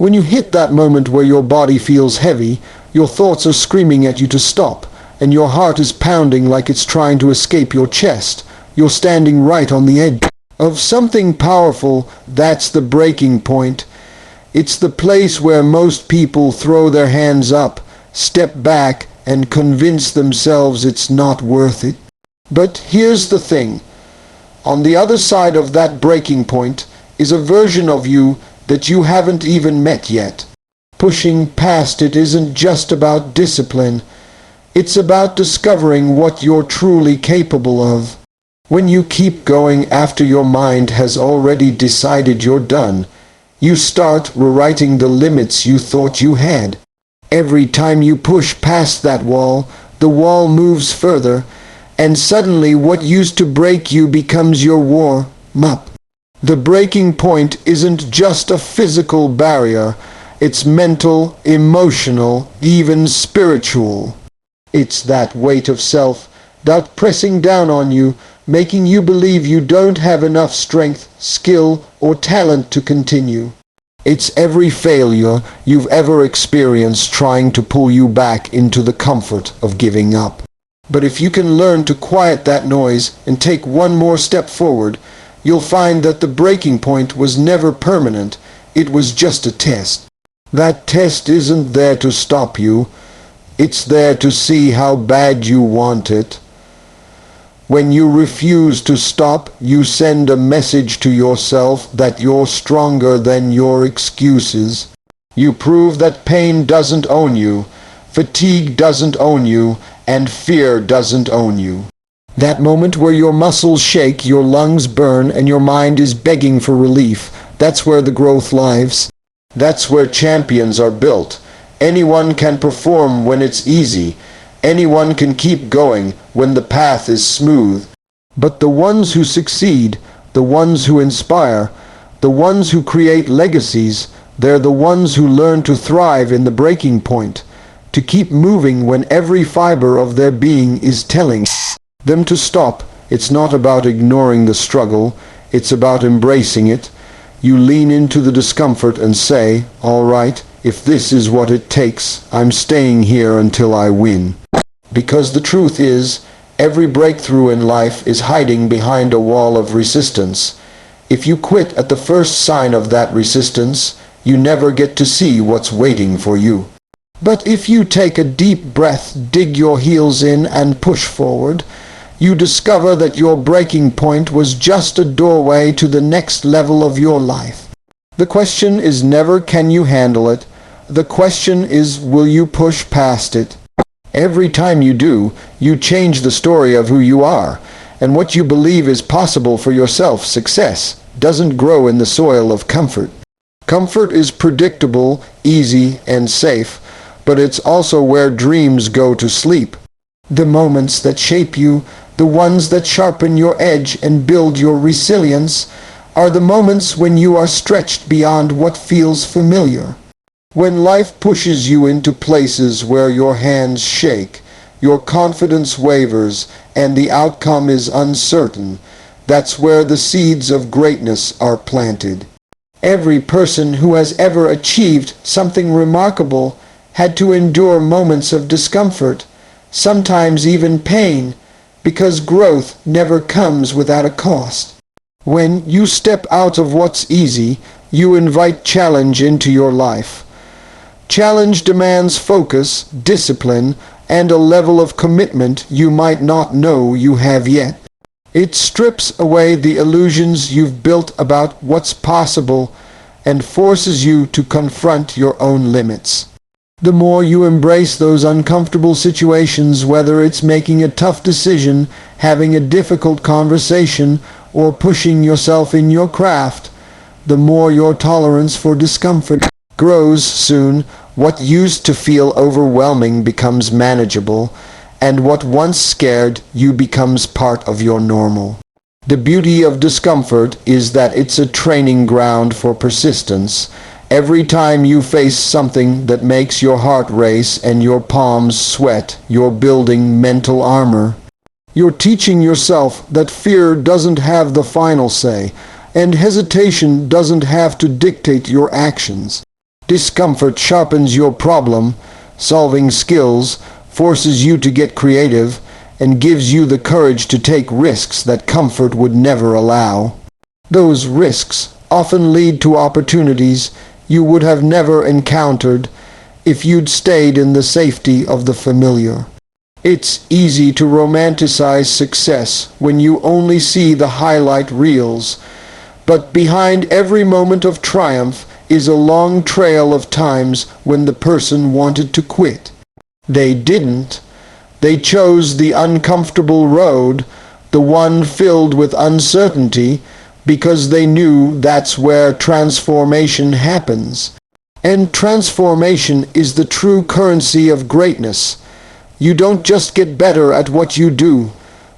When you hit that moment where your body feels heavy, your thoughts are screaming at you to stop, and your heart is pounding like it's trying to escape your chest, you're standing right on the edge of something powerful. That's the breaking point. It's the place where most people throw their hands up, step back, and convince themselves it's not worth it. But here's the thing. On the other side of that breaking point is a version of you that you haven't even met yet. Pushing past it isn't just about discipline. It's about discovering what you're truly capable of. When you keep going after your mind has already decided you're done, you start rewriting the limits you thought you had. Every time you push past that wall, the wall moves further, and suddenly what used to break you becomes your warm-up. The breaking point isn't just a physical barrier, it's mental, emotional, even spiritual. It's that weight of self-doubt pressing down on you, making you believe you don't have enough strength, skill, or talent to continue. It's every failure you've ever experienced trying to pull you back into the comfort of giving up. But if you can learn to quiet that noise and take one more step forward, you'll find that the breaking point was never permanent. It was just a test. That test isn't there to stop you. It's there to see how bad you want it. When you refuse to stop, you send a message to yourself that you're stronger than your excuses. You prove that pain doesn't own you, fatigue doesn't own you, and fear doesn't own you. That moment where your muscles shake, your lungs burn, and your mind is begging for relief, that's where the growth lies. That's where champions are built. Anyone can perform when it's easy. Anyone can keep going when the path is smooth. But the ones who succeed, the ones who inspire, the ones who create legacies, they're the ones who learn to thrive in the breaking point, to keep moving when every fiber of their being is telling them to stop. It's not about ignoring the struggle, it's about embracing it. You lean into the discomfort and say, all right, if this is what it takes, I'm staying here until I win. Because the truth is, every breakthrough in life is hiding behind a wall of resistance. If you quit at the first sign of that resistance, you never get to see what's waiting for you. But if you take a deep breath, dig your heels in, and push forward, you discover that your breaking point was just a doorway to the next level of your life. The question is never can you handle it. The question is will you push past it. Every time you do, you change the story of who you are, and what you believe is possible for yourself. Success doesn't grow in the soil of comfort. Comfort is predictable, easy, and safe, but it's also where dreams go to sleep. The moments that shape you, the ones that sharpen your edge and build your resilience, are the moments when you are stretched beyond what feels familiar. When life pushes you into places where your hands shake, your confidence wavers, and the outcome is uncertain, that's where the seeds of greatness are planted. Every person who has ever achieved something remarkable had to endure moments of discomfort, sometimes even pain, because growth never comes without a cost. When you step out of what's easy, you invite challenge into your life. Challenge demands focus, discipline, and a level of commitment you might not know you have yet. It strips away the illusions you've built about what's possible and forces you to confront your own limits. The more you embrace those uncomfortable situations, whether it's making a tough decision, having a difficult conversation, or pushing yourself in your craft, the more your tolerance for discomfort grows. Soon, what used to feel overwhelming becomes manageable, and what once scared you becomes part of your normal. The beauty of discomfort is that it's a training ground for persistence. Every time you face something that makes your heart race and your palms sweat, you're building mental armor. You're teaching yourself that fear doesn't have the final say, and hesitation doesn't have to dictate your actions. Discomfort sharpens your problem-solving skills, forces you to get creative, and gives you the courage to take risks that comfort would never allow. Those risks often lead to opportunities you would have never encountered if you'd stayed in the safety of the familiar. It's easy to romanticize success when you only see the highlight reels, but behind every moment of triumph is a long trail of times when the person wanted to quit. They didn't. They chose the uncomfortable road, the one filled with uncertainty, because they knew that's where transformation happens. And transformation is the true currency of greatness. You don't just get better at what you do.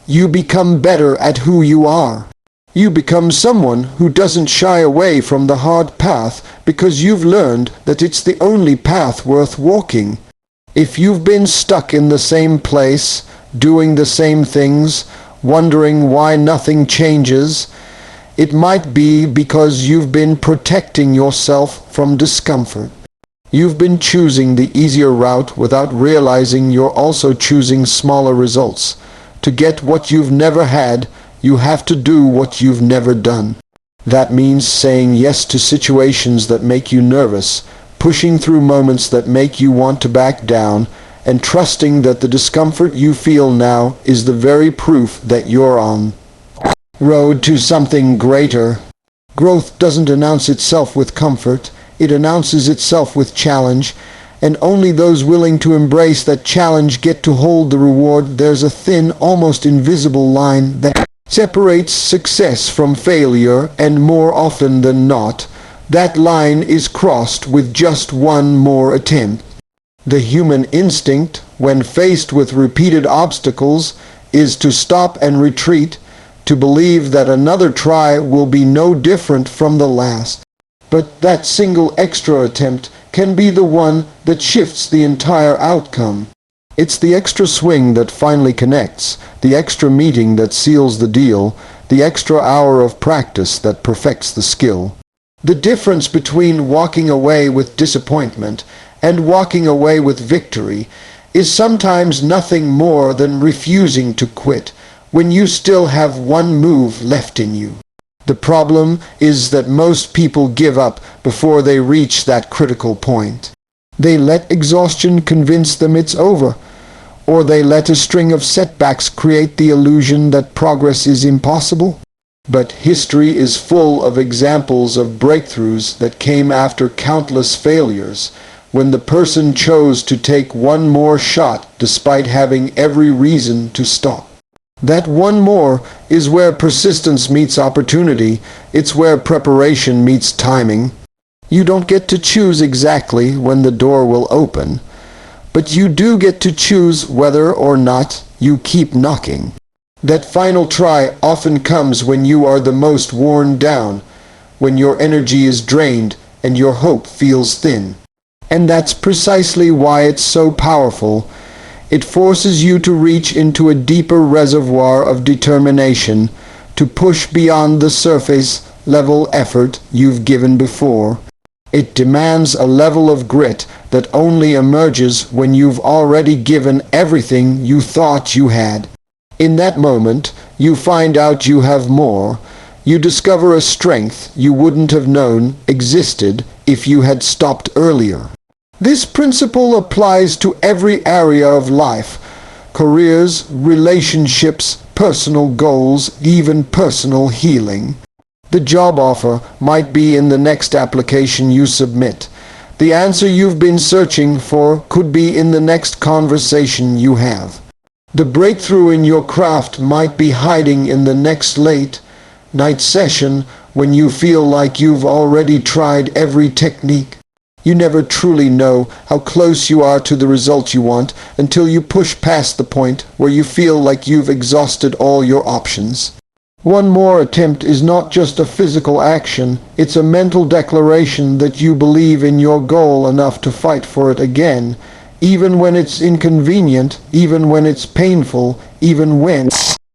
You become better at who you are. You become someone who doesn't shy away from the hard path because you've learned that it's the only path worth walking. If you've been stuck in the same place, doing the same things, wondering why nothing changes, it might be because you've been protecting yourself from discomfort. You've been choosing the easier route without realizing you're also choosing smaller results. To get what you've never had, you have to do what you've never done. That means saying yes to situations that make you nervous, pushing through moments that make you want to back down, and trusting that the discomfort you feel now is the very proof that you're on road to something greater. Growth doesn't announce itself with comfort, it announces itself with challenge, and only those willing to embrace that challenge get to hold the reward. There's a thin, almost invisible line that separates success from failure, and more often than not, that line is crossed with just one more attempt. The human instinct, when faced with repeated obstacles, is to stop and retreat, to believe that another try will be no different from the last. But that single extra attempt can be the one that shifts the entire outcome. It's the extra swing that finally connects, the extra meeting that seals the deal, the extra hour of practice that perfects the skill. The difference between walking away with disappointment and walking away with victory is sometimes nothing more than refusing to quit when you still have one move left in you. The problem is that most people give up before they reach that critical point. They let exhaustion convince them it's over, or they let a string of setbacks create the illusion that progress is impossible. But history is full of examples of breakthroughs that came after countless failures, when the person chose to take one more shot despite having every reason to stop. That one more is where persistence meets opportunity. It's where preparation meets timing. You don't get to choose exactly when the door will open, but you do get to choose whether or not you keep knocking. That final try often comes when you are the most worn down, when your energy is drained and your hope feels thin. And that's precisely why it's so powerful. It forces you to reach into a deeper reservoir of determination, to push beyond the surface-level effort you've given before. It demands a level of grit that only emerges when you've already given everything you thought you had. In that moment, you find out you have more. You discover a strength you wouldn't have known existed if you had stopped earlier. This principle applies to every area of life: careers, relationships, personal goals, even personal healing. The job offer might be in the next application you submit. The answer you've been searching for could be in the next conversation you have. The breakthrough in your craft might be hiding in the next late-night session when you feel like you've already tried every technique. You never truly know how close you are to the result you want until you push past the point where you feel like you've exhausted all your options. One more attempt is not just a physical action, it's a mental declaration that you believe in your goal enough to fight for it again, even when it's inconvenient, even when it's painful, even when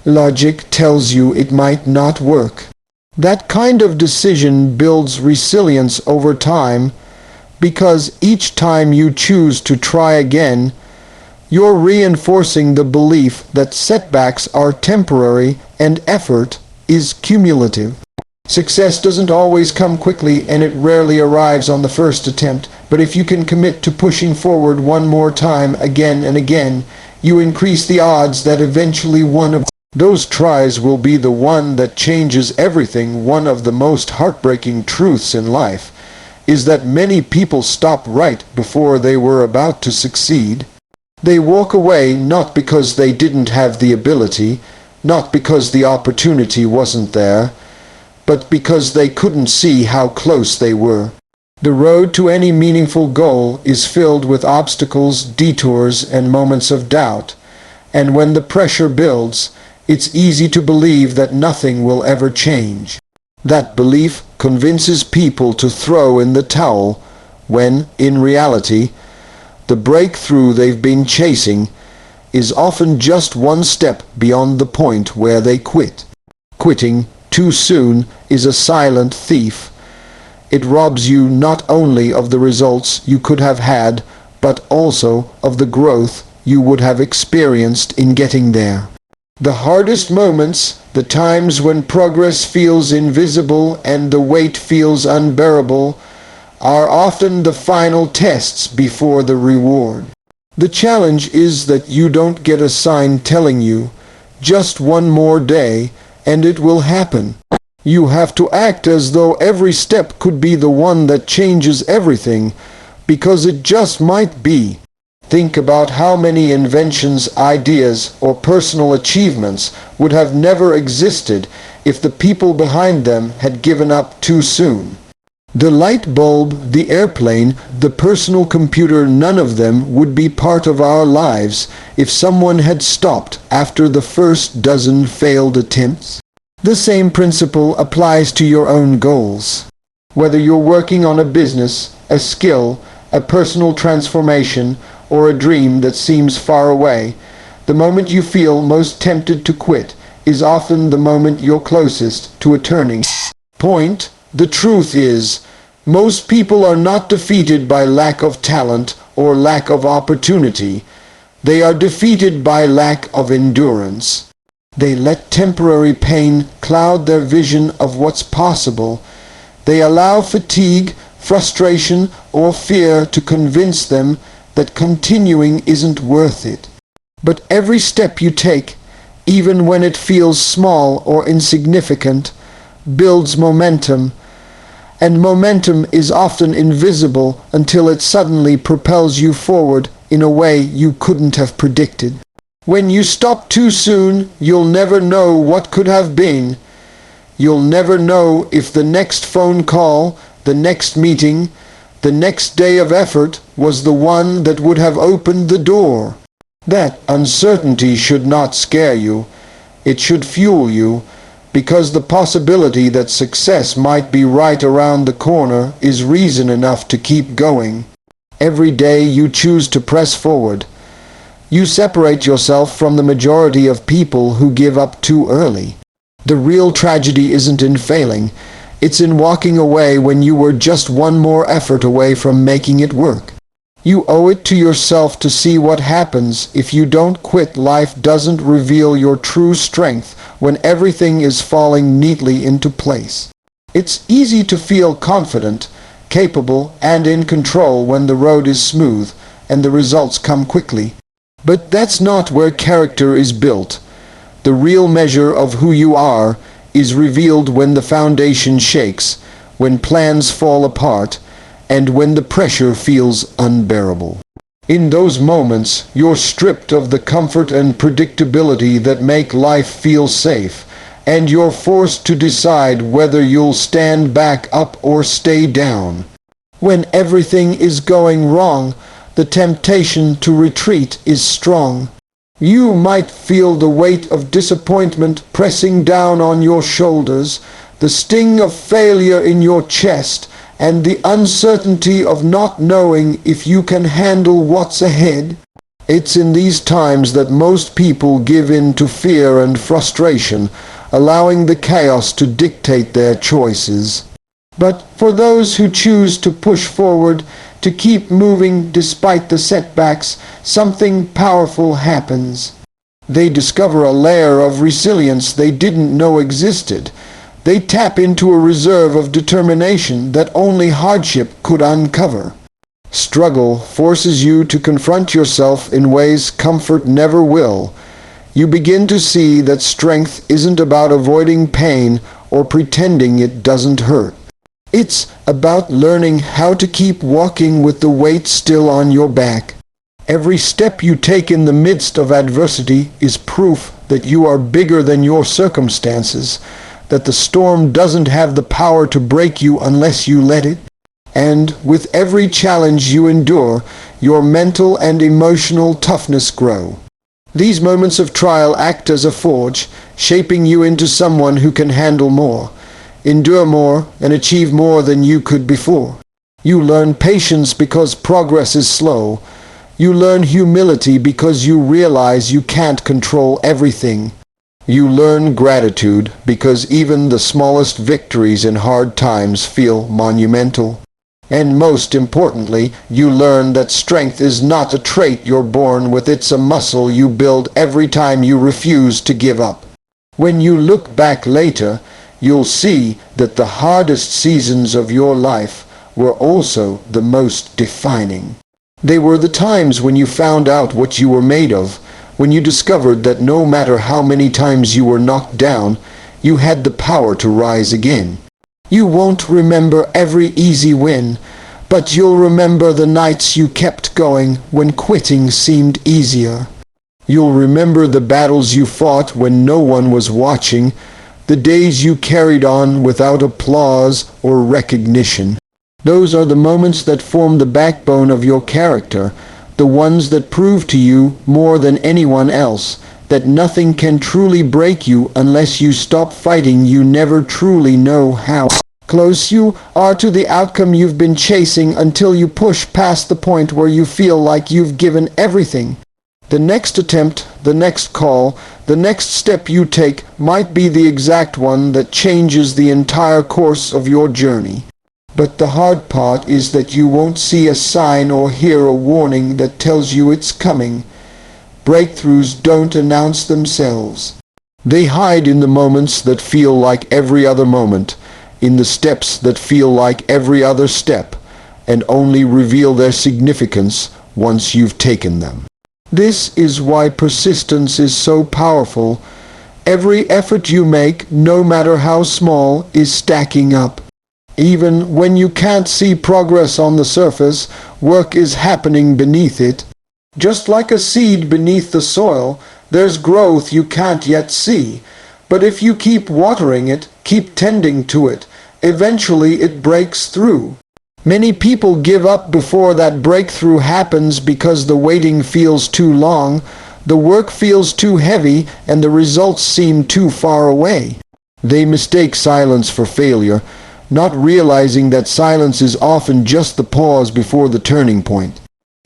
logic tells you it might not work. That kind of decision builds resilience over time, Because each time you choose to try again, you're reinforcing the belief that setbacks are temporary and effort is cumulative. Success doesn't always come quickly, and it rarely arrives on the first attempt, but if you can commit to pushing forward one more time again and again, you increase the odds that eventually one of those tries will be the one that changes everything. One of the most heartbreaking truths in life is that many people stop right before they were about to succeed. They walk away not because they didn't have the ability, not because the opportunity wasn't there, but because they couldn't see how close they were. The road to any meaningful goal is filled with obstacles, detours, and moments of doubt, and when the pressure builds, it's easy to believe that nothing will ever change. That belief convinces people to throw in the towel, when, in reality, the breakthrough they've been chasing is often just one step beyond the point where they quit. Quitting too soon is a silent thief. It robs you not only of the results you could have had, but also of the growth you would have experienced in getting there. The hardest moments, the times when progress feels invisible and the weight feels unbearable, are often the final tests before the reward. The challenge is that you don't get a sign telling you, just one more day, and it will happen. You have to act as though every step could be the one that changes everything, because it just might be. Think about how many inventions, ideas, or personal achievements would have never existed if the people behind them had given up too soon. The light bulb, the airplane, the personal computer, none of them would be part of our lives if someone had stopped after the first dozen failed attempts. The same principle applies to your own goals. Whether you're working on a business, a skill, a personal transformation, or a dream that seems far away, the moment you feel most tempted to quit is often the moment you're closest to a turning point. The truth is, most people are not defeated by lack of talent or lack of opportunity. They are defeated by lack of endurance. They let temporary pain cloud their vision of what's possible. They allow fatigue, frustration, or fear to convince them that continuing isn't worth it. But every step you take, even when it feels small or insignificant, builds momentum, and momentum is often invisible until it suddenly propels you forward in a way you couldn't have predicted. When you stop too soon, you'll never know what could have been. You'll never know if the next phone call, the next meeting, the next day of effort was the one that would have opened the door. That uncertainty should not scare you. It should fuel you, because the possibility that success might be right around the corner is reason enough to keep going. Every day you choose to press forward. You separate yourself from the majority of people who give up too early. The real tragedy isn't in failing. It's in walking away when you were just one more effort away from making it work. You owe it to yourself to see what happens if you don't quit. Life doesn't reveal your true strength when everything is falling neatly into place. It's easy to feel confident, capable, and in control when the road is smooth and the results come quickly. But that's not where character is built. The real measure of who you are is revealed when the foundation shakes, when plans fall apart, and when the pressure feels unbearable. In those moments, you're stripped of the comfort and predictability that make life feel safe, and you're forced to decide whether you'll stand back up or stay down. When everything is going wrong, the temptation to retreat is strong. You might feel the weight of disappointment pressing down on your shoulders, the sting of failure in your chest, and the uncertainty of not knowing if you can handle what's ahead. It's in these times that most people give in to fear and frustration, allowing the chaos to dictate their choices. But for those who choose to push forward, to keep moving despite the setbacks, something powerful happens. They discover a layer of resilience they didn't know existed. They tap into a reserve of determination that only hardship could uncover. Struggle forces you to confront yourself in ways comfort never will. You begin to see that strength isn't about avoiding pain or pretending it doesn't hurt. It's about learning how to keep walking with the weight still on your back. Every step you take in the midst of adversity is proof that you are bigger than your circumstances, that the storm doesn't have the power to break you unless you let it. And with every challenge you endure, your mental and emotional toughness grow. These moments of trial act as a forge, shaping you into someone who can handle more, endure more, and achieve more than you could before. You learn patience because progress is slow. You learn humility because you realize you can't control everything. You learn gratitude because even the smallest victories in hard times feel monumental. And most importantly, you learn that strength is not a trait you're born with, it's a muscle you build every time you refuse to give up. When you look back later, you'll see that the hardest seasons of your life were also the most defining. They were the times when you found out what you were made of, when you discovered that no matter how many times you were knocked down, you had the power to rise again. You won't remember every easy win, but you'll remember the nights you kept going when quitting seemed easier. You'll remember the battles you fought when no one was watching, the days you carried on without applause or recognition. Those are the moments that form the backbone of your character, the ones that prove to you more than anyone else that nothing can truly break you unless you stop fighting. You never truly know how close you are to the outcome you've been chasing until you push past the point where you feel like you've given everything. The next attempt, the next call, the next step you take might be the exact one that changes the entire course of your journey. But the hard part is that you won't see a sign or hear a warning that tells you it's coming. Breakthroughs don't announce themselves. They hide in the moments that feel like every other moment, in the steps that feel like every other step, and only reveal their significance once you've taken them. This is why persistence is so powerful. Every effort you make, no matter how small, is stacking up. Even when you can't see progress on the surface, work is happening beneath it. Just like a seed beneath the soil, there's growth you can't yet see. But if you keep watering it, keep tending to it, eventually it breaks through. Many people give up before that breakthrough happens because the waiting feels too long, the work feels too heavy, and the results seem too far away. They mistake silence for failure, not realizing that silence is often just the pause before the turning point.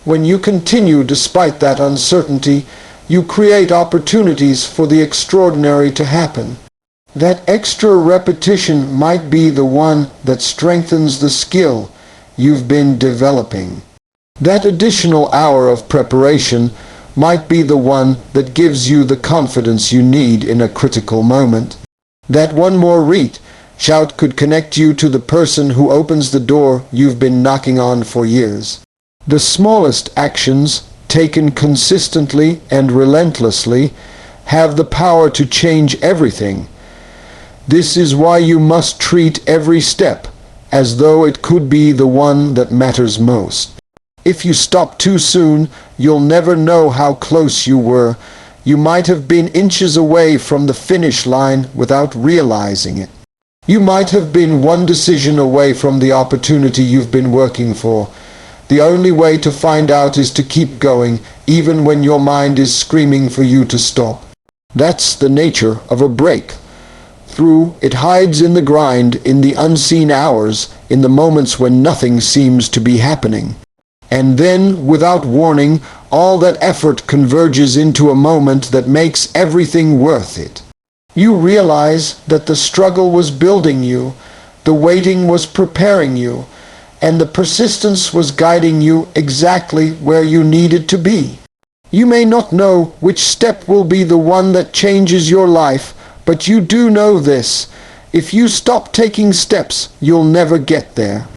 When you continue despite that uncertainty, you create opportunities for the extraordinary to happen. That extra repetition might be the one that strengthens the skill you've been developing. That additional hour of preparation might be the one that gives you the confidence you need in a critical moment. That one more shout could connect you to the person who opens the door you've been knocking on for years. The smallest actions, taken consistently and relentlessly, have the power to change everything. This is why you must treat every step as though it could be the one that matters most. If you stop too soon, you'll never know how close you were. You might have been inches away from the finish line without realizing it. You might have been one decision away from the opportunity you've been working for. The only way to find out is to keep going, even when your mind is screaming for you to stop. That's the nature of a break. It hides in the grind, in the unseen hours, in the moments when nothing seems to be happening. And then, without warning, all that effort converges into a moment that makes everything worth it. You realize that the struggle was building you, the waiting was preparing you, and the persistence was guiding you exactly where you needed to be. You may not know which step will be the one that changes your life, but you do know this: if you stop taking steps, you'll never get there.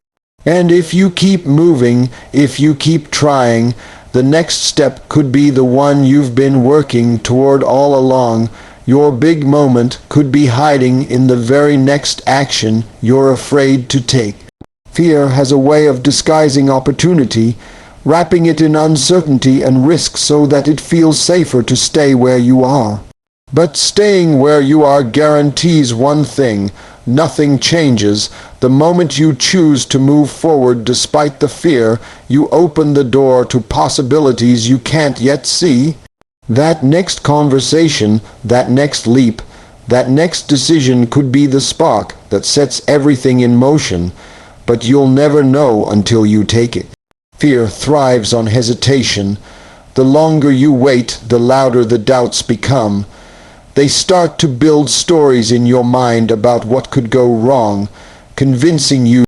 And if you keep moving, if you keep trying, the next step could be the one you've been working toward all along. Your big moment could be hiding in the very next action you're afraid to take. Fear has a way of disguising opportunity, wrapping it in uncertainty and risk so that it feels safer to stay where you are. But staying where you are guarantees one thing: nothing changes. The moment you choose to move forward despite the fear, you open the door to possibilities you can't yet see. That next conversation, that next leap, that next decision could be the spark that sets everything in motion, but you'll never know until you take it. Fear thrives on hesitation. The longer you wait, the louder the doubts become. They start to build stories in your mind about what could go wrong, convincing you